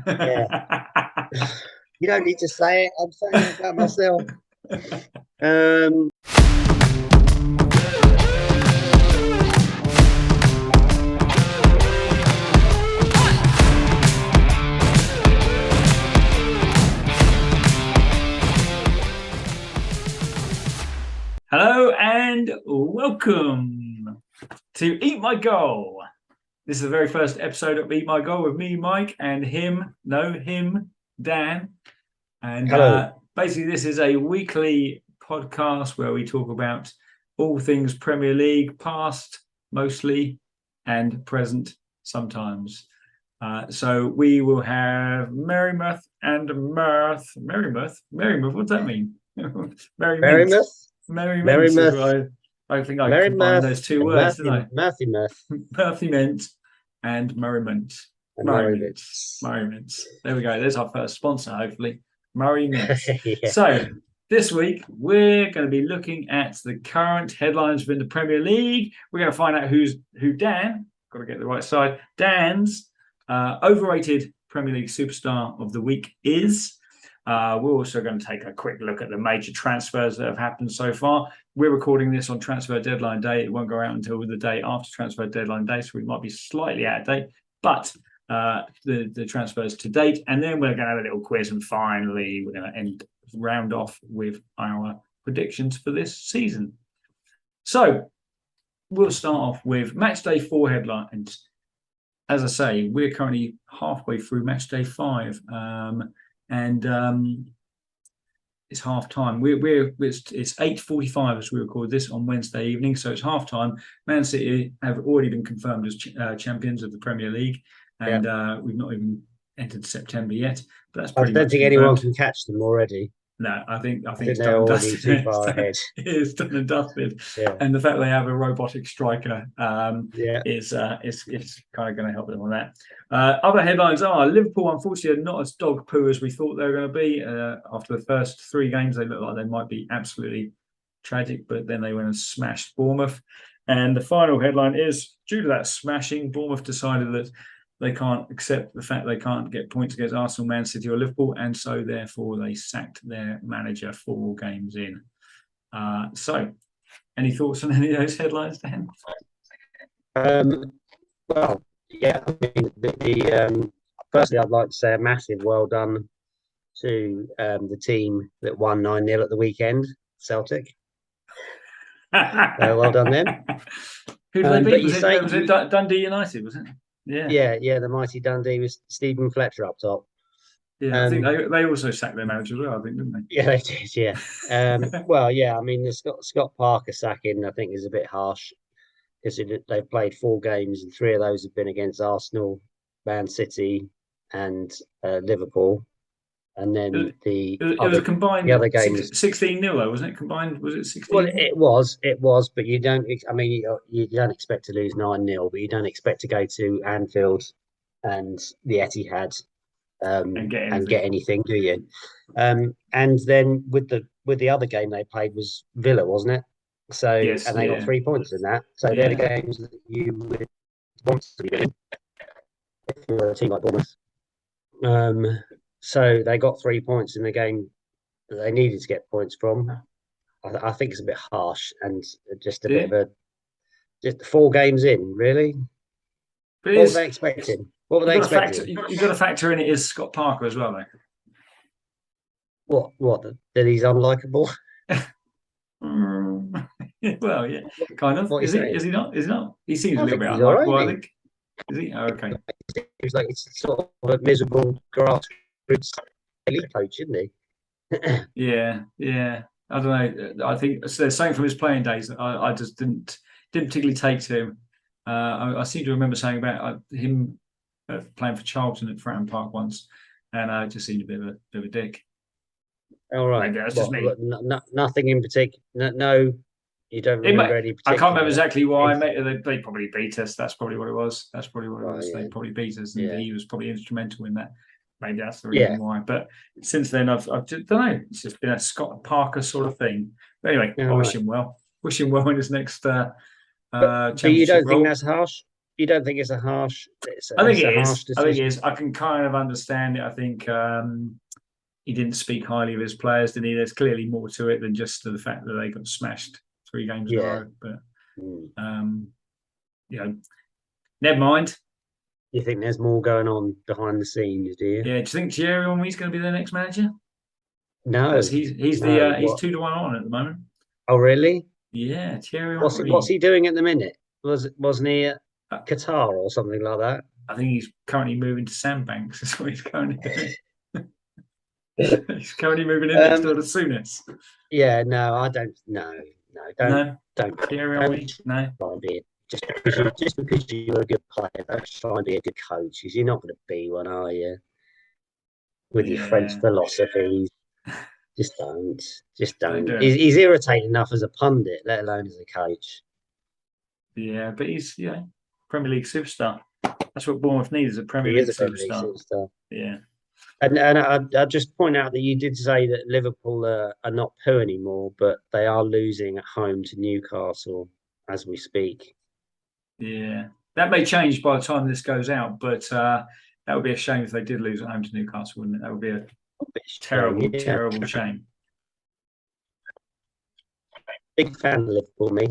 Yeah. You don't need to say it. I'm saying it about myself. Um, Hello and welcome to Eat My Goal. This is the very first episode of Eat My Goal with me, Mike, and him, Dan. And Hello. basically, this is a weekly podcast where we talk about all things Premier League, past mostly, and present sometimes. So we will have Merrymouth and Mirth. Merrymouth, what does that mean? Merrymouth. Merrymouth, Merry Mints is Merrymouth, what I think I combined Merrymouth, those two and words, didn't I? Murphy Murph, Murphy Mint and Merriment. and Murray Mints. Merrymouth. Murray Mints. There we go. There's our first sponsor, hopefully. Murray Mints. Yeah. So this week we're going to be looking at the current headlines within the Premier League. We're going to find out who Dan, got to get the right side, Dan's overrated Premier League superstar of the week is. We're also going to take a quick look at the major transfers that have happened so far. We're recording this on transfer deadline day. It won't go out until the day after transfer deadline day, so we might be slightly out of date. But the transfers to date, and then we're going to have a little quiz, and finally we're going to round off with our predictions for this season. So we'll start off with match day 4 headlines. As I say, we're currently halfway through match day 5. And it's half time. It's 8:45 as we record this on Wednesday evening, so it's half time. Man City have already been confirmed as champions of the Premier League, and we've not even entered September yet. But that's pretty I don't much think confirmed. anyone can catch them already. No, I think they're already too far ahead. It's done and dusted, Yeah. and the fact they have a robotic striker is kind of going to help them on that. Other headlines are Liverpool, unfortunately, are not as dog poo as we thought they were going to be. After the first 3 games, they looked like they might be absolutely tragic, but then they went and smashed Bournemouth. And the final headline is, due to that smashing, Bournemouth decided that they can't accept the fact they can't get points against Arsenal, Man City or Liverpool, and so therefore they sacked their manager 4 games in. So any thoughts on any of those headlines, Dan? Well, yeah, I mean, firstly, I'd like to say a massive well done to the team that won 9-0 at the weekend, Celtic. Well done them. Who did they beat? Was it Dundee United, was it? Yeah, the mighty Dundee with Stephen Fletcher up top. Yeah, I think they also sacked their manager as well, I think, didn't they? Yeah, they did, yeah. Well, yeah, I mean, the Scott Parker sacking, I think, is a bit harsh because they've played 4 games and 3 of those have been against Arsenal, Man City and Liverpool. And then it was a combined the other games 16-0, wasn't it? Combined, was it 16? Well, it was, but you don't. I mean, you don't expect to lose 9-0, but you don't expect to go to Anfield and the Etihad and get anything, do you? And then with the other game they played was Villa, wasn't it? So yes, and they got 3 points in that. So they're the games that you would want to be doing if you're a team like Bournemouth. So they got 3 points in the game that they needed to get points from. I think it's a bit harsh and just a bit of just 4 games in, really. What were they expecting? What were they expecting? You've got to factor in it is Scott Parker as well, though. What? That he's unlikable? Well, yeah, kind of. Is he not? Is he not? He seems a little bit unlikable, I think. Is he? Oh, okay. He's like it's sort of a miserable grassroots elite coach, isn't he? Yeah. I don't know. I think there's something from his playing days that I just didn't particularly take to him. I seem to remember saying about him playing for Charlton at Fratton Park once, and I just seemed a bit of a dick. All right. Maybe that's just me. Nothing in particular. No, you don't remember any particular. I can't remember exactly why. They probably beat us. That's probably what it was. Yeah. They probably beat us, and he was probably instrumental in that. Maybe that's the reason why. But since then, I've just, don't know. It's just been a Scott Parker sort of thing. But anyway, I wish him well. Wish him well in his next championship But you don't role. think that's harsh? you don't think it's a harsh? I think it's a it harsh is. I think it decision. is. I can kind of understand it. I think he didn't speak highly of his players, did he? There's clearly more to it than just the fact that they got smashed 3 games in a row. But you know, never mind. You think there's more going on behind the scenes, do you? Yeah. Do you think Thierry Henry's going to be the next manager? No, he's 2-1 on at the moment. Oh, really? Yeah, Thierry Henry. What's he doing at the minute? Wasn't he at Qatar or something like that? I think he's currently moving to Sandbanks. That's what he's currently doing. He's currently moving in next door to Souness. Yeah, no, I don't. No, don't. Thierry Henry, no. Try and be just because you're a good player, don't try and be a good coach. Because you're not going to be one, are you? With your French philosophies, just don't. Just don't. He's irritating enough as a pundit, let alone as a coach. Yeah, but he's Premier League superstar. That's what Bournemouth needs, a Premier League superstar. Yeah. And I just point out that you did say that Liverpool are not poo anymore, but they are losing at home to Newcastle as we speak. Yeah, that may change by the time this goes out, but that would be a shame if they did lose at home to Newcastle, wouldn't it? That would be a terrible shame. Big fan of Liverpool, me.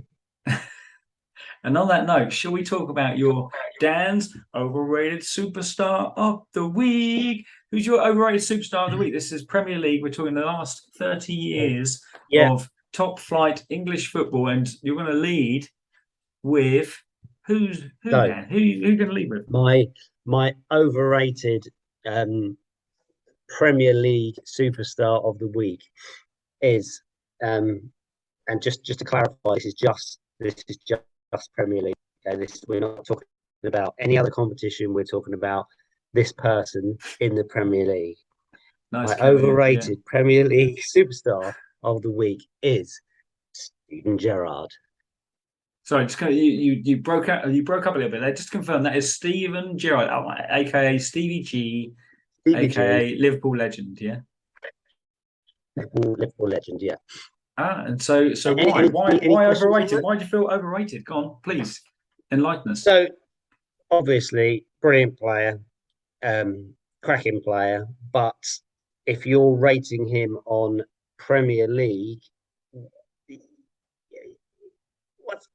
And on that note, shall we talk about your Dan's overrated superstar of the week? Who's your overrated superstar of the week? This is Premier League. We're talking the last 30 years of top flight English football, and you're going to lead with who going to lead with? My overrated Premier League superstar of the week is and just to clarify, this is just Premier League. Okay? We're not talking about any other competition. We're talking about this person in the Premier League. My overrated Premier League superstar of the week is Steven Gerrard. Sorry, just you broke up a little bit there. Just to confirm, that is Steven Gerrard, aka Stevie G, aka Liverpool legend. Yeah. Liverpool legend. Yeah. And so why overrated? Why do you feel overrated? Go on, please enlighten us. So obviously, brilliant player, cracking player, but if you're rating him on Premier League,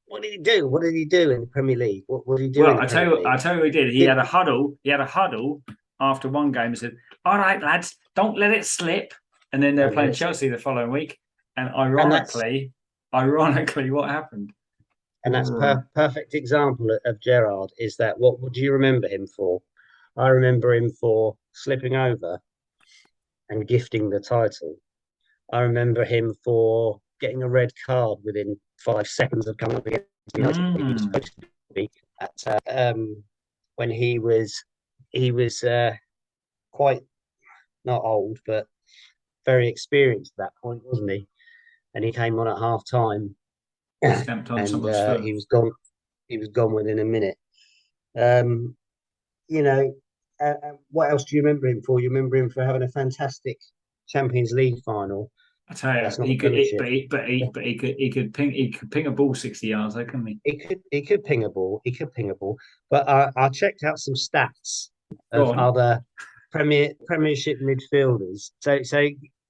what did he do? What did he do in the Premier League? What did he do? Well, I tell you what he did. He had a huddle. He had a huddle after one game and said, "All right, lads, don't let it slip." And then they're playing Chelsea the following week. And ironically, what happened? And that's perfect example of Gerrard. Is that what do you remember him for? I remember him for slipping over and gifting the title. I remember him for getting a red card within 5 seconds of coming up against United. He was supposed to be at when he was quite not old, but very experienced at that point, wasn't he? And he came on at half time, and he was gone. He was gone within a minute. What else do you remember him for? You remember him for having a fantastic Champions League final. I tell you, he could ping a ball 60 yards, though, couldn't he? He could ping a ball. But I checked out some stats of other Premiership midfielders. So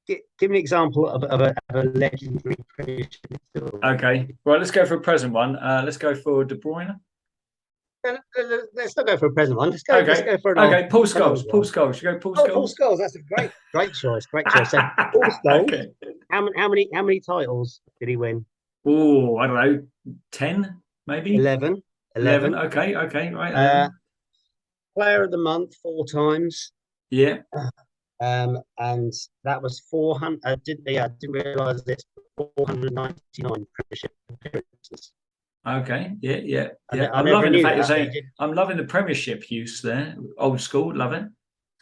give me an example of a legendary Premiership midfielder. Okay, well, let's go for a present one. Let's go for De Bruyne. Let's not go for a present one. Let's go for an old. Paul Scholes. Paul Scholes. You go Paul Scholes. Paul Scholes. That's a great choice. Great choice. So Paul Scholes. How many titles did he win? Oh, I don't know, 10 maybe. 11. Okay, right. Player of the month 4 times. Yeah. And that was 400. I didn't realise this. 499 Premiership appearances. Okay, yeah. I'm loving the fact you're saying. I'm loving the Premiership use there. Old school, love it.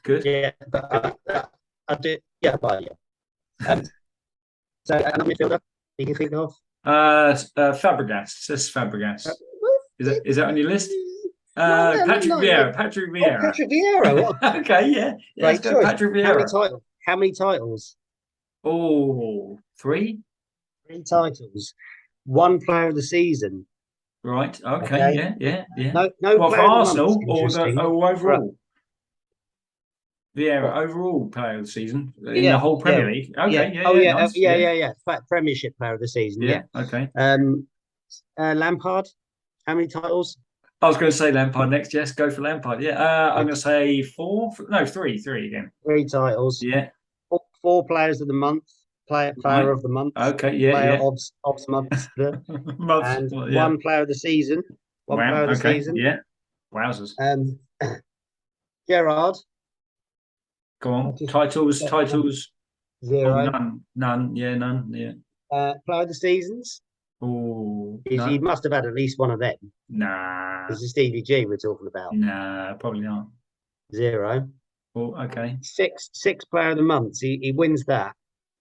Good. Yeah, but I did. Yeah, so another midfielder you can think of? Fabregas. It says Fabregas. Is that on your list? Patrick Vieira. Patrick Vieira. Patrick Vieira. Okay, yeah. Let's go Patrick Vieira. How many titles? Oh, 3. 3 titles. 1 player of the season. Right. Okay. Okay. Yeah. No Well, for player of the month. Arsenal or Interesting. overall? What? Vieira, overall player of the season in the Yeah, whole yeah, Premier League. yeah. Okay. Oh, yeah, Nice. yeah. Premiership player of the season. Yeah. Okay. Lampard. How many titles? I was going to say Lampard next. Yes, go for Lampard. Yeah. I'm going to say four. No, three again. 3 titles. Yeah. Four players of the month. Player Right. of the month. Okay. Player Yeah. of months. Months. And Well, yeah. one player of the season. One Wow. player of the Okay. season. Yeah. Wowzers. Gerard. Go on. Just Titles. Oh, 0. none. Yeah, none. Yeah. Player of the seasons. Oh, He no. must have had at least one of them. Nah. This is Stevie G we're talking about. Nah, probably not. 0. Oh, okay. Six player of the month. He wins that.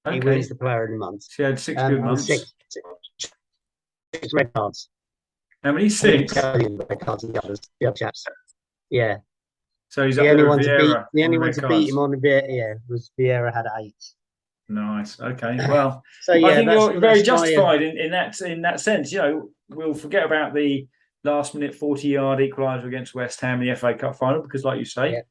He wins Okay. the player of the month. She had 6 good And months. six red cards. How many? I didn't 6. tell you the red cards and the other chaps. Yeah. So he's The up only there with one to beat Vieira the on only the one red to beat cards. him on the Vieira was Vieira had 8. Nice. Okay. Well, So I yeah, think you're very that's my justified in that sense. You know, we'll forget about the last minute 40-yard equaliser against West Ham in the FA Cup final because, like you say, yeah,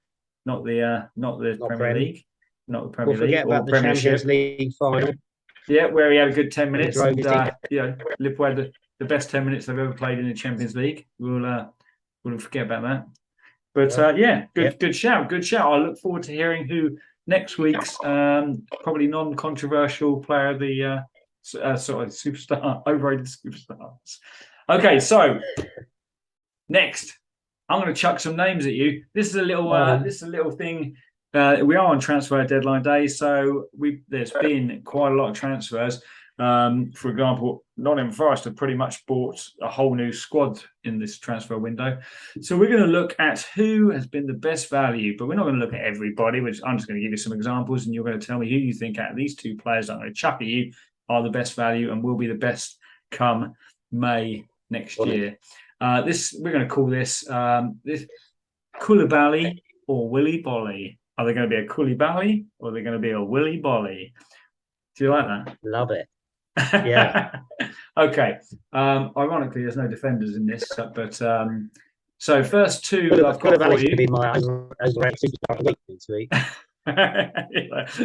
not the not Premier Prem. League, not the We'll Premier League forget or about the Champions Premiership. League final. Yeah, where he had a good 10 He minutes drove and his team. Liverpool had the best 10 minutes they've ever played in the Champions League. We'll forget about that. But good shout. Good shout. I look forward to hearing who next week's probably non-controversial player of the superstar, overrated superstars. Okay, so next, I'm going to chuck some names at you. This is a little thing. We are on transfer deadline day, so there's been quite a lot of transfers. For example, Nottingham Forest have pretty much bought a whole new squad in this transfer window. So we're going to look at who has been the best value, but we're not going to look at everybody. I'm just going to give you some examples, and you're going to tell me who you think out of these 2 players I'm going to chuck at you are the best value and will be the best come May next year. We're going to call this Koulibaly or Willy Bolly. Are they going to be a Koulibaly or are they going to be a Willy Bolly? Do you like that? Love it. Yeah. Okay. Ironically, there's no defenders in this, but so first 2 that I've got for you. Be my overrated superstar of the week this week.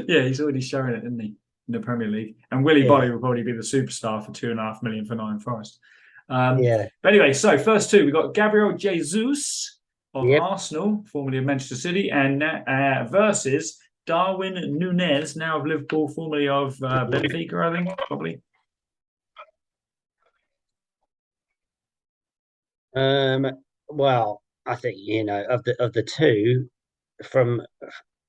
Yeah, he's already showing it, isn't he, in the Premier League? And Willy Bolly will probably be the superstar for 2.5 million for Nottingham Forest. But anyway, so first 2, we've got Gabriel Jesus of Arsenal, formerly of Manchester City, and versus Darwin Núñez, now of Liverpool, formerly of Benfica, I think, probably. Well, I think of the 2, from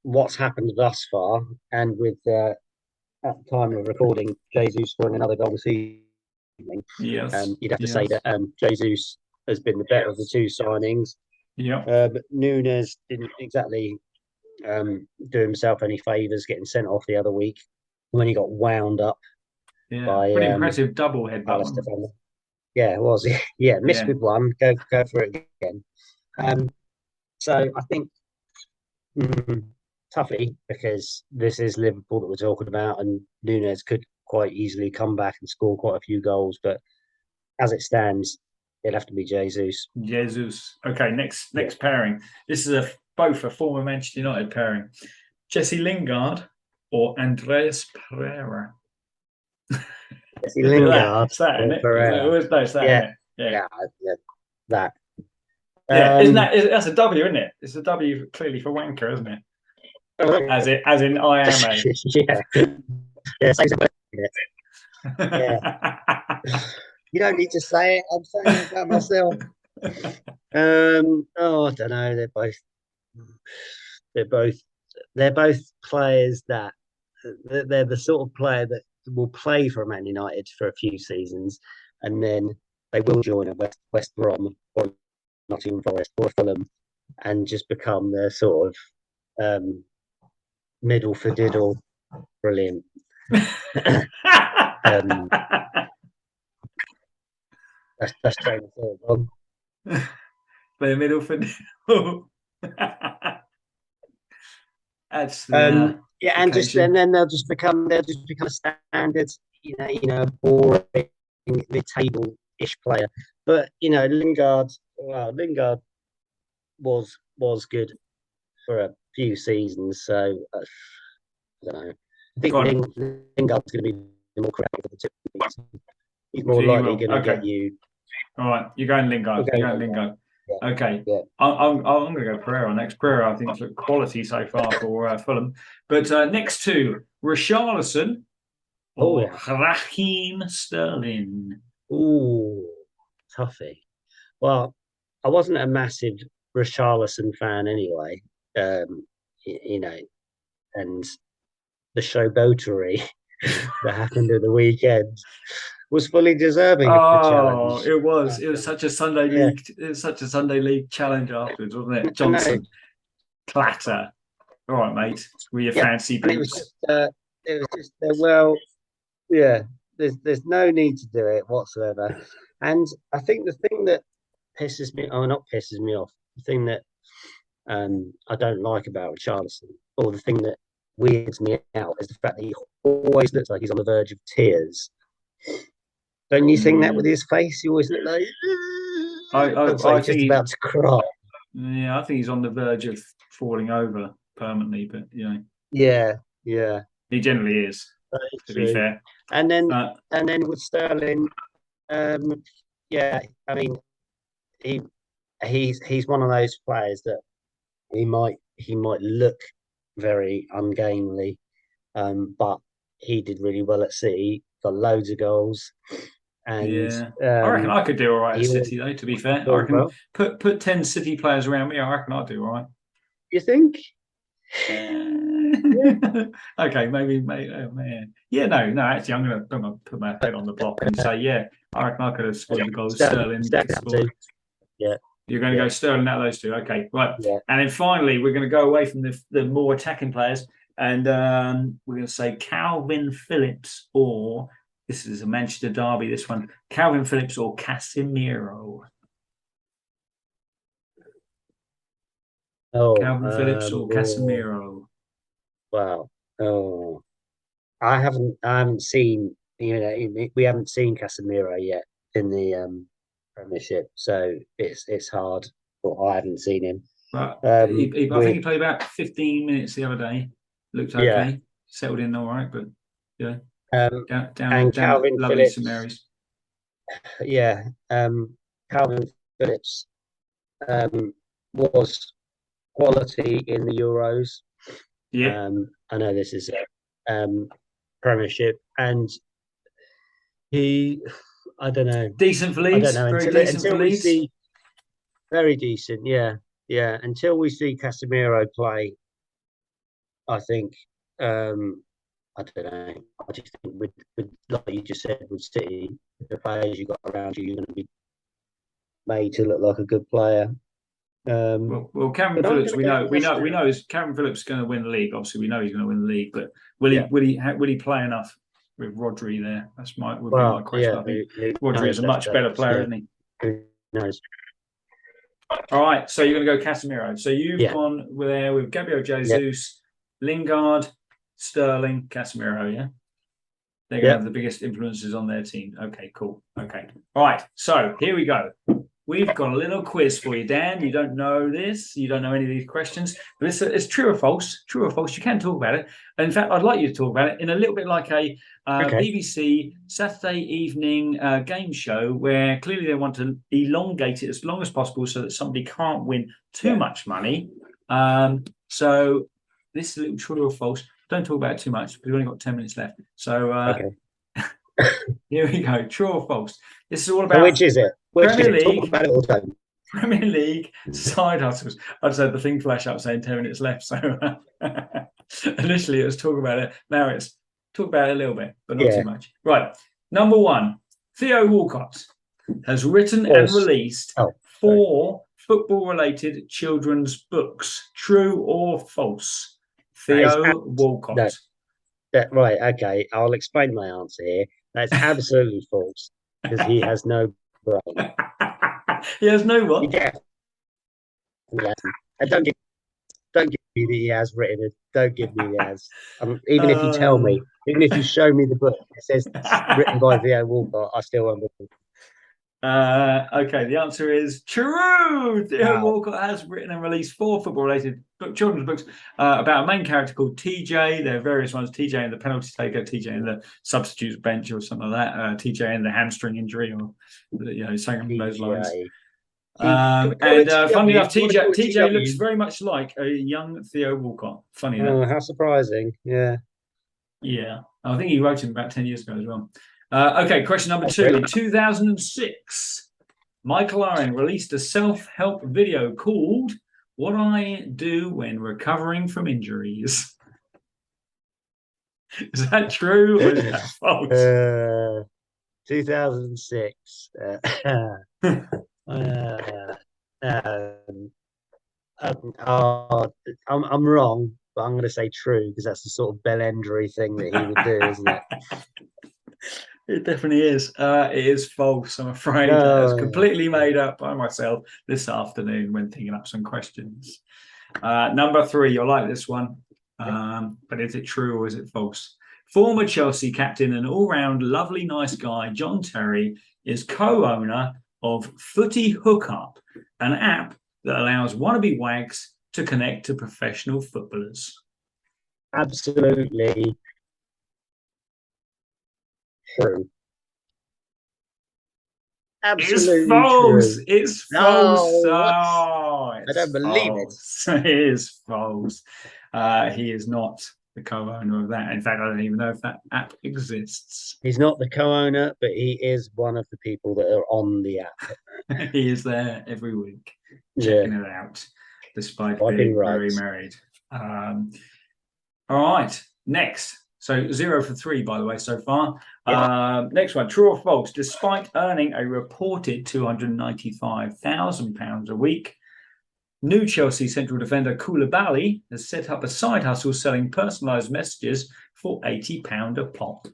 what's happened thus far, and with at the time of recording, Jesus scoring another goal this evening. Yes, you'd have to say that Jesus has been the better of the 2 signings. Yeah, but Núñez didn't exactly do himself any favours getting sent off the other week when he got wound up by pretty impressive double headbutt. Yeah, it was. Yeah, missed with one. Go for it again. So I think toughly, because this is Liverpool that we're talking about, and Núñez could quite easily come back and score quite a few goals. But as it stands, it'll have to be Jesus. Okay, next pairing. This is both a former Manchester United pairing. Jesse Lingard or Andreas Pereira. Jesse Lingard. Pereira. That. Isn't that's a W, isn't it? It's a W clearly for wanker, isn't it? As in I am a. You don't need to say it. I'm saying it about myself. I don't know. They're both players that they're the sort of player that will play for Man United for a few seasons, and then they will join a West Brom or Nottingham Forest or Fulham, and just become the sort of middle for diddle. Brilliant. That's train of thought. Play a middle for diddle. That's and then they'll just become a standard, boring mid-table-ish player But Lingard. Well, Lingard was good for a few seasons. So I don't know. I think Go on. Lingard's going to be the more creative of the two. He's So more you likely will. going to Okay. get you. All right. You're going Lingard. Okay, You're going Lingard. yeah, Okay. yeah. I'm going to go Pereira next. Pereira, I think, is quality so far for Fulham. But next two, Richarlison Oh or yeah. Raheem Sterling. Ooh, toughie. Well, I wasn't a massive Richarlison fan anyway. You know, and the showboatery that happened at the weekend was fully deserving of the Oh, challenge. it was. I It was think. such a Sunday Yeah, league. It was such a Sunday league challenge afterwards, wasn't it? I know. Johnson clatter. All right, mate. With your Yeah, fancy and it was boots. just, well, yeah. There's no need to do it whatsoever, and I think the thing that pisses me, oh, not pisses me off, the thing that I don't like about Richarlison, or the thing that weirds me out, is the fact that he always looks like he's on the verge of tears. Don't you think that with Mm. his face, he always looks like I he's think just about to cry. I think he's on the verge of falling over permanently, but Yeah, yeah, he generally is, very to be true. fair. And then Uh, and then with Sterling, yeah, I mean he he's one of those players that he might look very ungainly, but he did really well at City, got loads of goals, and yeah. I reckon I could do all right at he always City though, to be fair. I performed reckon well. put 10 City players around me, I reckon I'd do all right. You think? Yeah. Okay, maybe, oh, man. Yeah, no. Actually, I'm gonna put my head on the block and say, yeah, I reckon I could have scored the goals. Sterling could Sterling have up too. scored. Yeah, You're going to yeah, go Sterling out of those two. Okay, right. yeah. And then finally, we're going to go away from the more attacking players, and we're going to say Calvin Phillips, or this is a Manchester derby. This one, Calvin Phillips or Casemiro. Oh, Calvin Phillips or oh, Casemiro. wow. Oh, I haven't seen. We haven't seen Casemiro yet in the Premiership, so it's hard. But I haven't seen him. But Um, I think with he played about 15 minutes the other day. Looked Yeah, okay, settled in all right, but yeah, um, down and down at Calvin lovely St Phillips. Mary's. Yeah, Calvin Phillips was quality in the Euros. Yeah, I know this is a Premiership, and he, I don't know, decent for I don't Leeds, know very until decent for until we Leeds. see very decent, yeah, yeah. Until we see Casemiro play, I think I don't know. I just think with like you just said with City, the players you got around you, you're going to be made to look like a good player. Well, Cameron But I'm Phillips, going to go we Leicester. know is Cameron Phillips going to win the league. Obviously, we know he's going to win the league, but Yeah. will he play enough with Rodri there? Would be my Well, question. yeah. I think Who Rodri is knows? a much better player, Yeah. isn't he? Who knows? All right, so you're going to go Casemiro. So you've Yeah. gone there with Gabriel Yeah. Jesus, Lingard, Sterling, Casemiro. Yeah, they're going to Yeah. have the biggest influences on their team. Okay, cool. Okay, all right. So here we go. We've got a little quiz for you, Dan. You don't know this. You don't know any of these questions. But it's true or false. True or false. You can talk about it. And in fact, I'd like you to talk about it in a little bit like a Okay. BBC Saturday evening game show where clearly they want to elongate it as long as possible so that somebody can't win too much money. So this is a little true or false. Don't talk about it too much because we've only got 10 minutes left. So Okay. here we go. True or false. This is all So about which is it? Premier Talk League. about it or don't. Premier League side hustles. I just had the thing flash up saying 10 minutes left. So initially it was talk about it. Now it's talk about it a little bit, but not too much. Right. Number one, Theo Walcott has written and released 4 football-related children's books. True or false? Theo Walcott. No, right. Okay. I'll explain my answer here. That's absolutely false because he has no brain. He has no what? Yeah. And don't give me that he has written it. Don't give me he has. Even if you tell me, even if you show me the book, it says written by Theo Walcott, I still won't believe. Okay, the answer is true. Theo Wow. Walcott has written and released 4 football-related children's books about a main character called TJ. There are various ones: TJ and the penalty taker, TJ and the substitutes bench, or something like that. TJ and the hamstring injury, or something along those lines. TJ. Can we call it Funnily TW? enough, Do you want to call it TJ looks TW? very much like a young Theo Walcott. Funny that. Oh, how surprising. Yeah. Yeah, I think he wrote him about 10 years ago as well. Okay, question number 2. Okay. In 2006, Michael Owen released a self-help video called "What I Do When Recovering from Injuries." Is that true or is that false? 2006. Uh, um, I'm wrong, but I'm going to say true because that's the sort of bellendery thing that he would do, isn't it? It definitely is. It is false, I'm afraid. It's No. completely made up by myself this afternoon when thinking up some questions. Number 3, you'll like this one. But is it true or is it false? Former Chelsea captain and all-round lovely nice guy John Terry is co-owner of Footy Hookup, an app that allows wannabe wags to connect to professional footballers. Absolutely true. Absolutely It's false. true. It's false. No, what? Oh, I it's don't believe it. false. It is false. He is not the co-owner of that. In fact, I don't even know if that app exists. He's not the co-owner, but he is one of the people that are on the app. He is there every week Yeah, checking it out, despite swiping being right. very married. All right, next. So 0 for 3, by the way, so far. Next one, true or false? Despite earning a reported £295,000 a week, new Chelsea central defender Koulibaly has set up a side hustle selling personalised messages for £80 a pop.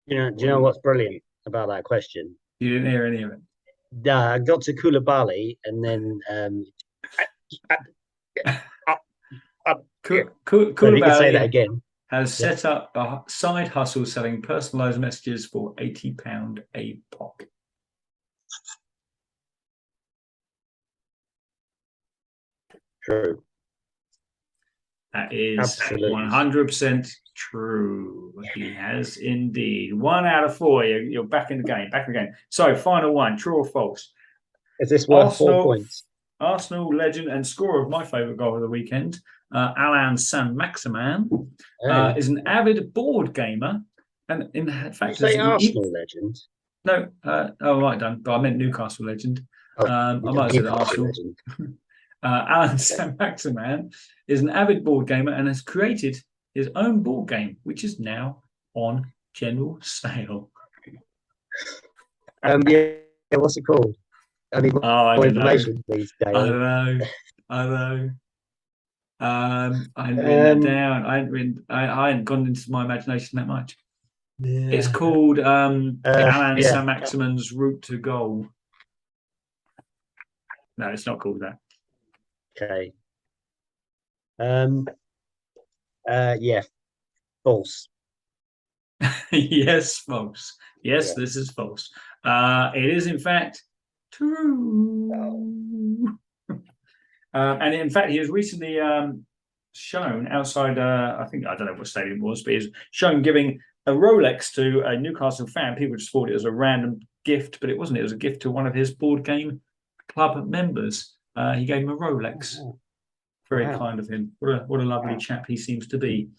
Do you know what's brilliant about that question? You didn't hear any of it. I got to Koulibaly and then Koulibaly again. Has set up a side hustle selling personalised messages for £80 a pop. True. That is Absolutely 100% true. He has indeed. 1 out of 4. You're back in the game. Back in the game. So, final one. True or false? Is this worth 4 points? Arsenal legend and scorer of my favourite goal of the weekend, Alain Saint-Maximin, is an avid board gamer. And in fact, say Arsenal legend. No, I might have done, but I meant Newcastle legend. I might have said Arsenal. Alain Saint-Maximin is an avid board gamer and has created his own board game, which is now on general sale. What's it called? I need more information, please, Dale. I don't know. I hadn't written that down. I hadn't gone into my imagination that much. Yeah. It's called Alain Saint-Maximin's Route to Goal. No, it's not called that. Okay. False. Yes, false. Yes, this is false. It is in fact true. And in fact, he was recently shown outside. I don't know what stadium it was, but he was shown giving a Rolex to a Newcastle fan. People just thought it was a random gift, but it wasn't. It was a gift to one of his board game club members. He gave him a Rolex. Very kind of him. What a lovely chap he seems to be.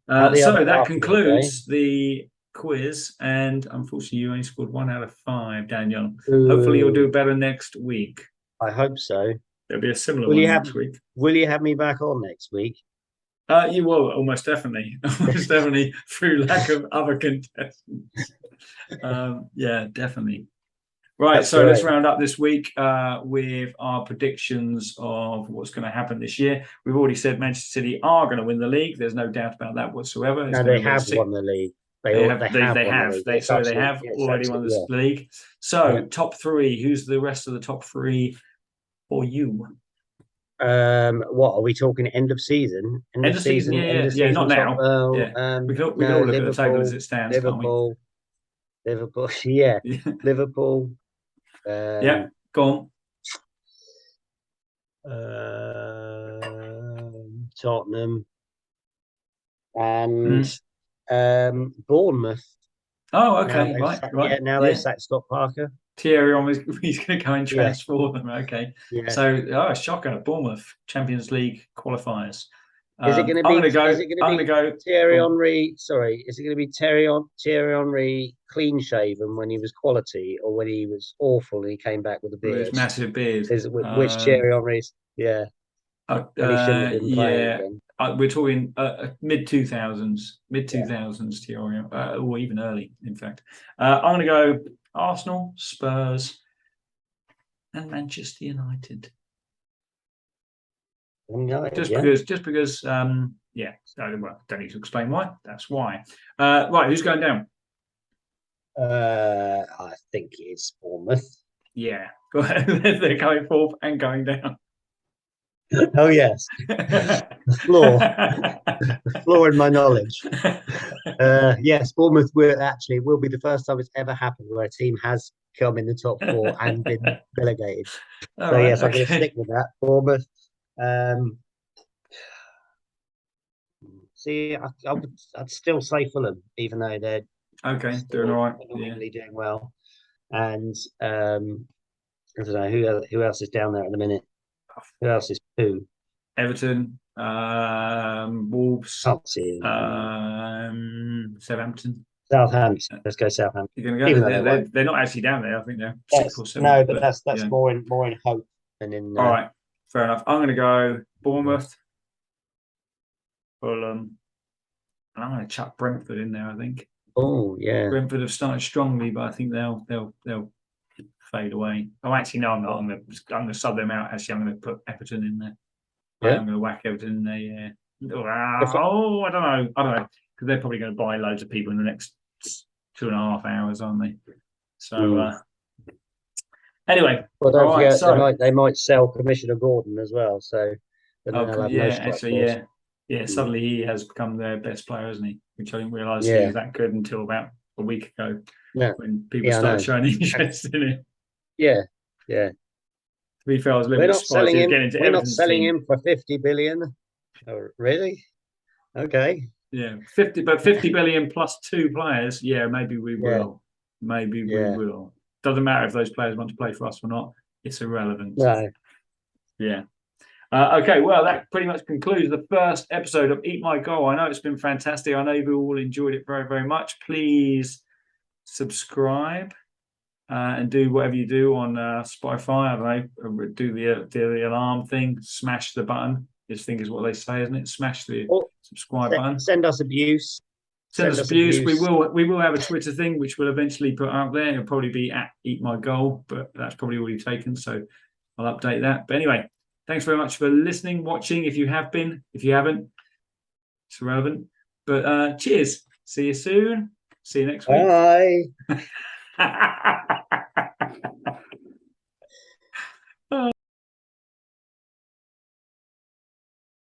So that concludes the quiz, and unfortunately, you only scored 1 out of 5, Daniel. Hopefully, you'll do better next week. I hope so. There'll be a similar one next week. Will you have me back on next week? You will, almost definitely. Almost definitely, through lack of other contestants. Yeah, definitely. Right, that's so great. Let's round up this week with our predictions of what's going to happen this year. We've already said Manchester City are going to win the league. There's no doubt about that whatsoever. No, they have won the league. They have already won the league. So, top 3. Who's the rest of the top 3 for you? What are we talking? End of season? End of season. Yeah, not now. We can all look at the table as it stands. Liverpool. Liverpool. Yeah, Yeah. Liverpool. Yeah, go Tottenham on. and Bournemouth. Oh, Now okay, right, right. now they've Yeah. sacked Scott Parker. Thierry on he's going to go and Yeah, transform them. Okay. yeah. So, shocker. Bournemouth Champions League qualifiers. Is it going to I'm be? going to go. Is it going to I'm going to be go. Thierry Oh, Henry? Sorry, is it going to be Thierry Henry clean shaven when he was quality, or when he was awful and he came back with a with his beard? massive beard. Is which Thierry Henry's? Yeah, when he shouldn't have been playing Yeah. again. We're talking mid 2000s, Yeah. Thierry, or even early, in fact. I'm going to go Arsenal, Spurs, and Manchester United. United, Just yeah. because, yeah. Well, don't need to explain why. That's why. Right, who's going down? I think it's Bournemouth. Yeah, they're going forth and going down. Oh yes, the floor in my knowledge. Yes, Bournemouth will be the first time it's ever happened where a team has come in the top four and been relegated. All So right, yes, I'm going to okay. stick with that. Bournemouth. Um, see, I'd still say Fulham, even though they're Okay, doing still all right. Yeah. annoyingly doing well. And I don't know who else is down there at the minute. Who else is who? Everton, Wolves, Can't see them. Southampton. Southampton. Let's go Southampton. You're going to Even go. though they won't. They're not actually down there. I think they're sixth That's or seventh. no, but But that's yeah. more in hope than in. All right, fair enough. I'm going to go Bournemouth, Fulham, and I'm going to chuck Brentford in there. I think Oh yeah. Brentford have started strongly, but I think they'll fade away. Oh, actually, no, I'm not. I'm going to sub them out. Actually, I'm going to put Everton in there. I Yeah. am going to whack Everton in there. Yeah. If- Oh, I don't know. Because they're probably going to buy loads of people in the next 2.5 hours, aren't they? So anyway, Well, all don't right. forget So they might sell Commissioner Gordon as well, so then they'll have no yeah, strike actually, force. yeah. Suddenly he has become their best player, hasn't he? Which I didn't realise he Yeah. was that good until about a week ago No. when people Yeah, I started know. showing interest in it. Yeah. Yeah. To be fair, I was a little bit surprised he was getting into We're not Everton's selling team. him for 50 billion. Oh, really? Okay. Yeah, 50 billion plus 2 players. Yeah, maybe we Yeah. will. Maybe we Yeah. will. Doesn't matter if those players want to play for us or not. It's irrelevant. No. Yeah. Okay, well, that pretty much concludes the first episode of Eat My Goal. I know it's been fantastic. I know you all enjoyed it very, very much. Please subscribe and do whatever you do on Spotify. I don't know, do the alarm thing, smash the button. I think is what they say, isn't it? Smash the subscribe button. Send us abuse. Send us abuse. We will have a Twitter thing which we'll eventually put out there. It'll probably be at Eat My Goal, but that's probably already taken, so I'll update that. But anyway, thanks very much for listening, watching. If you have been, if you haven't, it's irrelevant. But cheers. See you soon. See you next week. Bye.